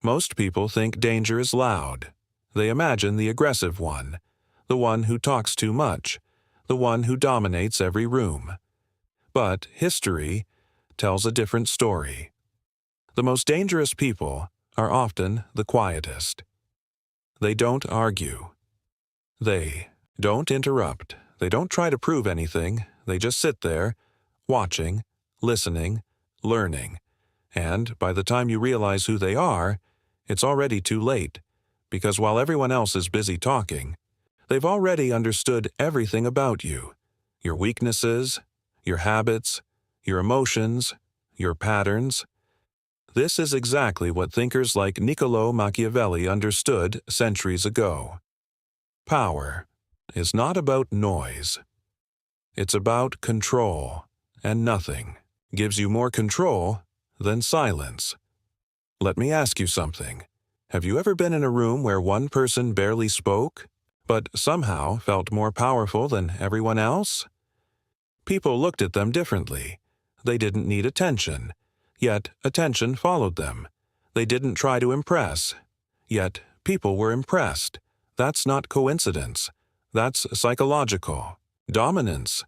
Most people think danger is loud. They imagine the aggressive one, the one who talks too much, the one who dominates every room. But history tells a different story. The most dangerous people are often the quietest. They don't argue. They don't interrupt. They don't try to prove anything. They just sit there, watching, listening, learning. And by the time you realize who they are, it's already too late, because while everyone else is busy talking, they've already understood everything about you, your weaknesses, your habits, your emotions, your patterns. This is exactly what thinkers like Niccolò Machiavelli understood centuries ago. Power is not about noise. It's about control, and nothing gives you more control than silence. Let me ask you something. Have you ever been in a room where one person barely spoke, but somehow felt more powerful than everyone else? People looked at them differently. They didn't need attention, yet attention followed them. They didn't try to impress, yet people were impressed. That's not coincidence. That's psychological dominance.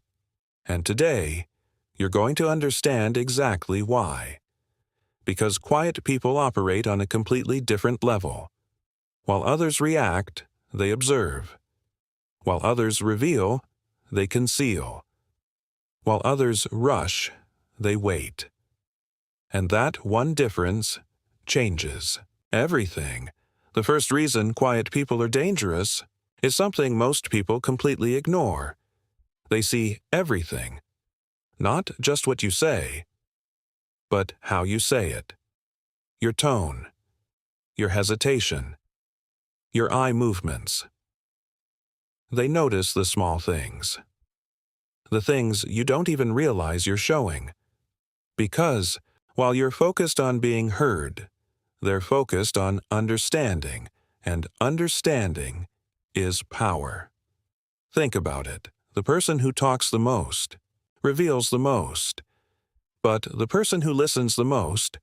And today, you're going to understand exactly why. Because quiet people operate on a completely different level. While others react, they observe. While others reveal, they conceal. While others rush, they wait. And that one difference changes everything. The first reason quiet people are dangerous is something most people completely ignore. They see everything, not just what you say, but how you say it, your tone, your hesitation, your eye movements. They notice the small things, the things you don't even realize you're showing. Because while you're focused on being heard, they're focused on understanding, and understanding is power. Think about it. The person who talks the most reveals the most. But the person who listens the most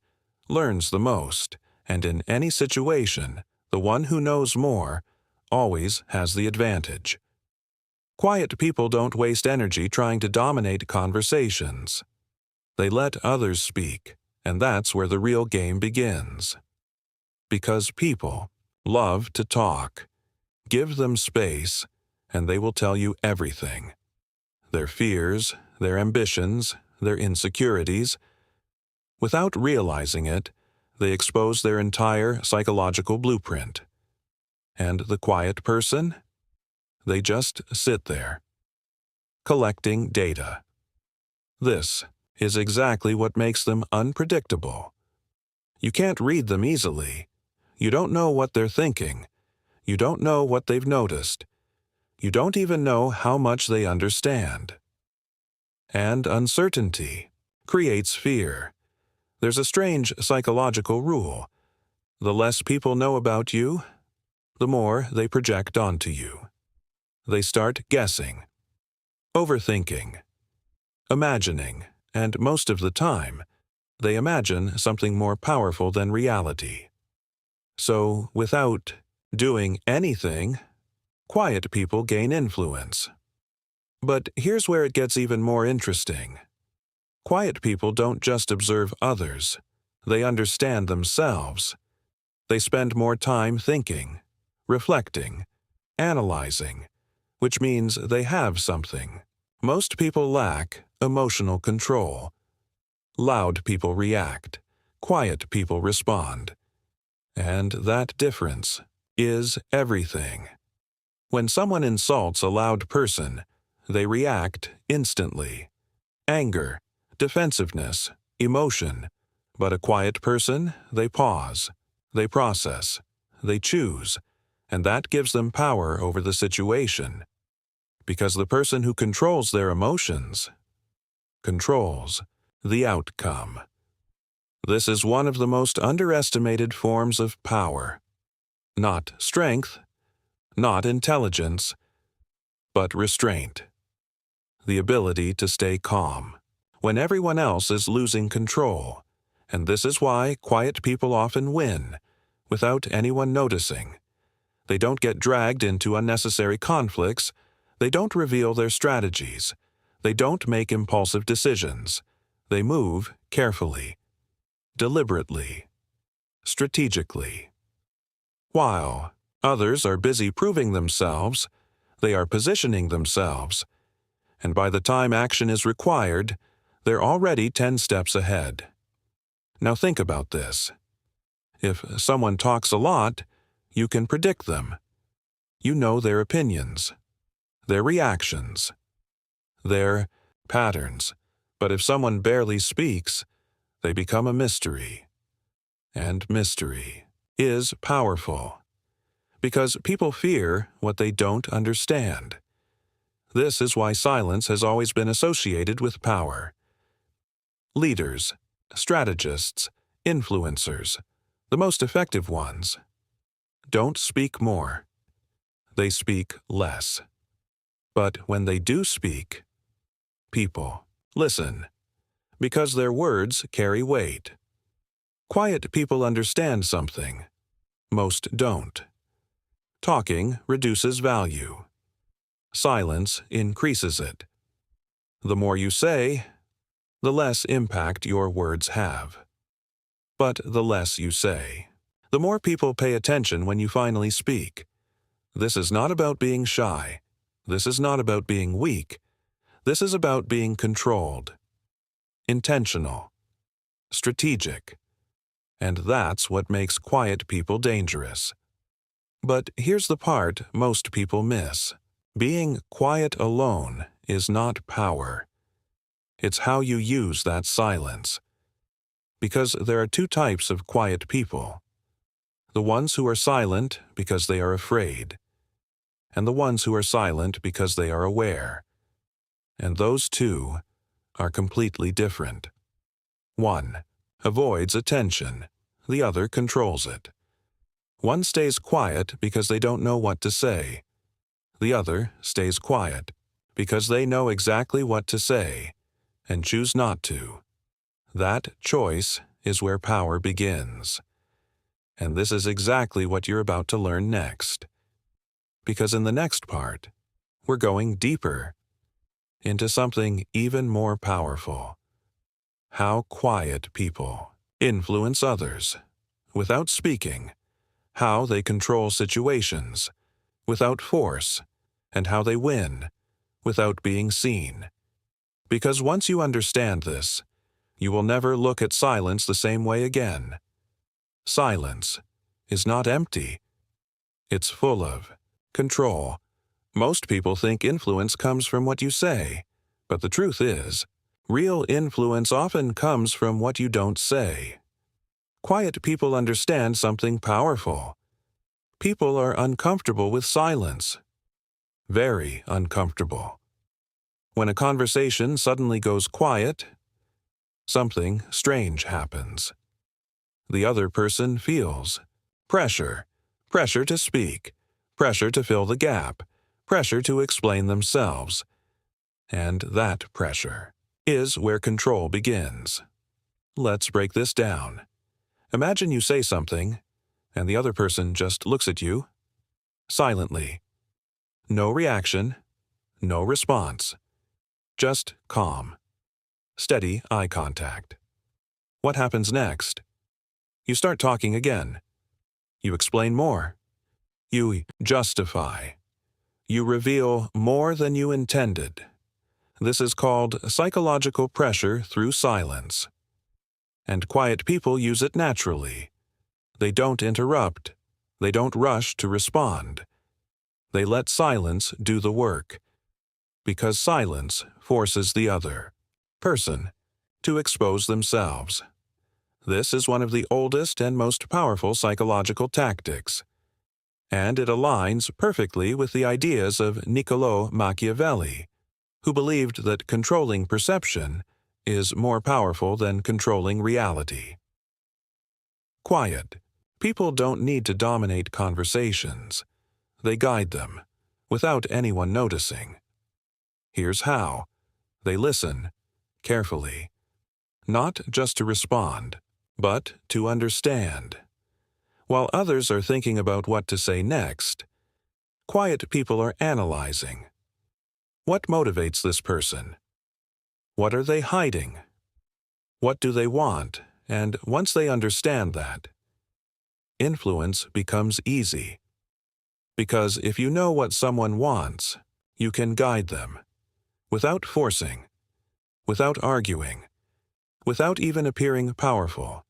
learns the most, and in any situation, the one who knows more always has the advantage. Quiet people don't waste energy trying to dominate conversations. They let others speak, and that's where the real game begins. Because people love to talk. Give them space, and they will tell you everything. Their fears, their ambitions, their insecurities. Without realizing it, they expose their entire psychological blueprint. And the quiet person? They just sit there, collecting data. This is exactly what makes them unpredictable. You can't read them easily. You don't know what they're thinking. You don't know what they've noticed. You don't even know how much they understand. And uncertainty creates fear. There's a strange psychological rule. The less people know about you, the more they project onto you. They start guessing, overthinking, imagining, and most of the time, they imagine something more powerful than reality. So, without doing anything, quiet people gain influence. But here's where it gets even more interesting. Quiet people don't just observe others. They understand themselves. They spend more time thinking, reflecting, analyzing, which means they have something. Most people lack emotional control. Loud people react. Quiet people respond. And that difference is everything. When someone insults a loud person, they react instantly. Anger, defensiveness, emotion. But a quiet person, they pause, they process, they choose, and that gives them power over the situation. Because the person who controls their emotions controls the outcome. This is one of the most underestimated forms of power. Not strength, not intelligence, but restraint. The ability to stay calm when everyone else is losing control. And this is why quiet people often win. without anyone noticing. They don't get dragged into unnecessary conflicts. They don't reveal their strategies. They don't make impulsive decisions. They move carefully, deliberately, strategically. While others are busy proving themselves, they are positioning themselves, and by the time action is required, they're already 10 steps ahead. Now think about this. If someone talks a lot, you can predict them. You know their opinions, their reactions, their patterns. But if someone barely speaks, they become a mystery. And mystery is powerful, because people fear what they don't understand. This is why silence has always been associated with power. Leaders, strategists, influencers, the most effective ones, don't speak more. They speak less. But when they do speak, people listen, because their words carry weight. Quiet people understand something. Most don't. Talking reduces value. Silence increases it. The more you say, the less impact your words have. But the less you say, the more people pay attention when you finally speak. This is not about being shy. This is not about being weak. This is about being controlled, intentional, strategic. And that's what makes quiet people dangerous. But here's the part most people miss. Being quiet alone is not power. It's how you use that silence. Because there are two types of quiet people. The ones who are silent because they are afraid, and the ones who are silent because they are aware. And those two are completely different. One avoids attention, the other controls it. One stays quiet because they don't know what to say. The other stays quiet because they know exactly what to say and choose not to. That choice is where power begins. And this is exactly what you're about to learn next. Because in the next part, we're going deeper into something even more powerful. How quiet people influence others without speaking, how they control situations without force, and how they win without being seen. Because once you understand this, you will never look at silence the same way again. Silence is not empty. It's full of control. Most people think influence comes from what you say, but the truth is, real influence often comes from what you don't say. Quiet people understand something powerful. People are uncomfortable with silence. Very uncomfortable. When a conversation suddenly goes quiet, something strange happens. The other person feels pressure to speak, pressure to fill the gap, pressure to explain themselves. And that pressure is where control begins. Let's break this down. Imagine you say something, and the other person just looks at you, silently. No reaction, no response. Just calm, steady eye contact. What happens next? You start talking again. You explain more. You justify. You reveal more than you intended. This is called psychological pressure through silence. And quiet people use it naturally. They don't interrupt. They don't rush to respond. They let silence do the work. Because silence forces the other person to expose themselves. This is one of the oldest and most powerful psychological tactics. And it aligns perfectly with the ideas of Niccolò Machiavelli, who believed that controlling perception is more powerful than controlling reality. Quiet. People don't need to dominate conversations. They guide them, without anyone noticing. Here's how. They listen, carefully. Not just to respond, but to understand. While others are thinking about what to say next, quiet people are analyzing. What motivates this person? What are they hiding? What do they want? And once they understand that, influence becomes easy. Because if you know what someone wants, you can guide them, without forcing, without arguing, without even appearing powerful.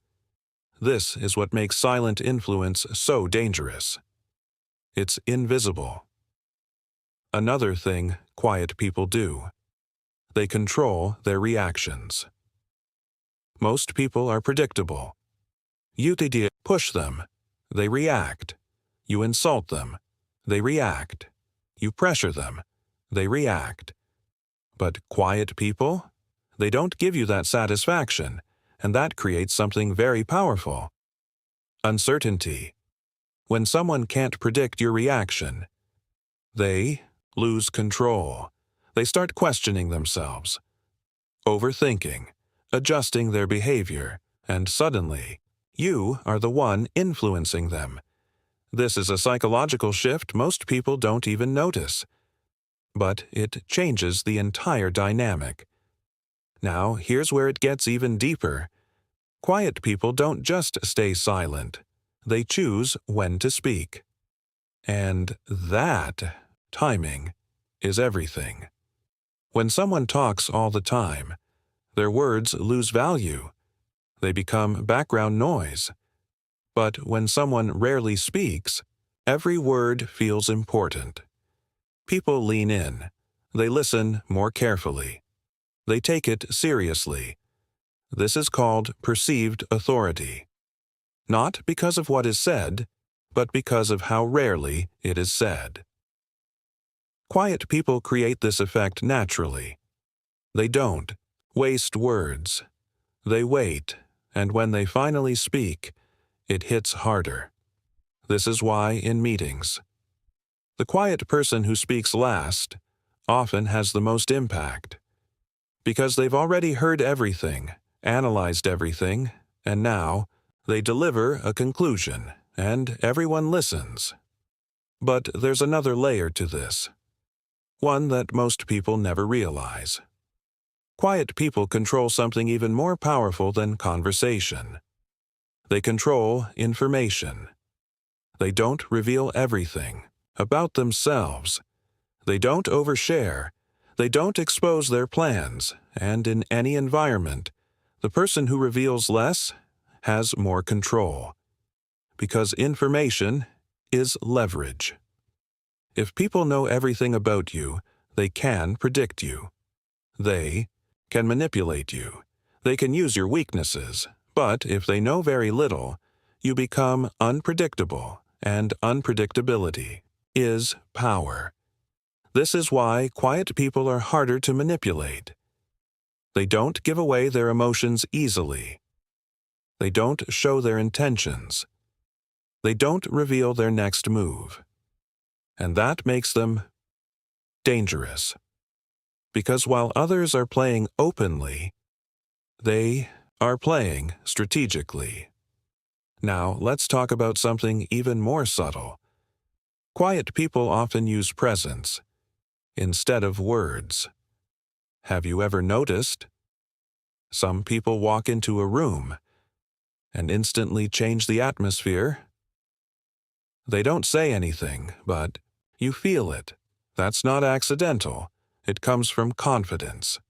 This is what makes silent influence so dangerous. It's invisible. Another thing quiet people do: they control their reactions. Most people are predictable. You push them, they react. You insult them, they react. You pressure them, they react. But quiet people, they don't give you that satisfaction, and that creates something very powerful: uncertainty. When someone can't predict your reaction, they lose control. They start questioning themselves, overthinking, adjusting their behavior, and suddenly, you are the one influencing them. This is a psychological shift most people don't even notice, but it changes the entire dynamic. Now, here's where it gets even deeper. Quiet people don't just stay silent. They choose when to speak. And that timing is everything. When someone talks all the time, their words lose value. They become background noise. But when someone rarely speaks, every word feels important. People lean in. They listen more carefully. They take it seriously. This is called perceived authority. Not because of what is said, but because of how rarely it is said. Quiet people create this effect naturally. They don't waste words. They wait, and when they finally speak, it hits harder. This is why in meetings, the quiet person who speaks last often has the most impact. Because they've already heard everything, analyzed everything, and now they deliver a conclusion, and everyone listens. But there's another layer to this, one that most people never realize. Quiet people control something even more powerful than conversation. They control information. They don't reveal everything about themselves. They don't overshare. They don't expose their plans, and in any environment, the person who reveals less has more control. Because information is leverage. If people know everything about you, they can predict you. They can manipulate you. They can use your weaknesses. But if they know very little, you become unpredictable, and unpredictability is power. This is why quiet people are harder to manipulate. They don't give away their emotions easily. They don't show their intentions. They don't reveal their next move. And that makes them dangerous. Because while others are playing openly, they are playing strategically. Now, let's talk about something even more subtle. Quiet people often use presence instead of words. Have you ever noticed? Some people walk into a room and instantly change the atmosphere. They don't say anything, but you feel it. That's not accidental. It comes from confidence.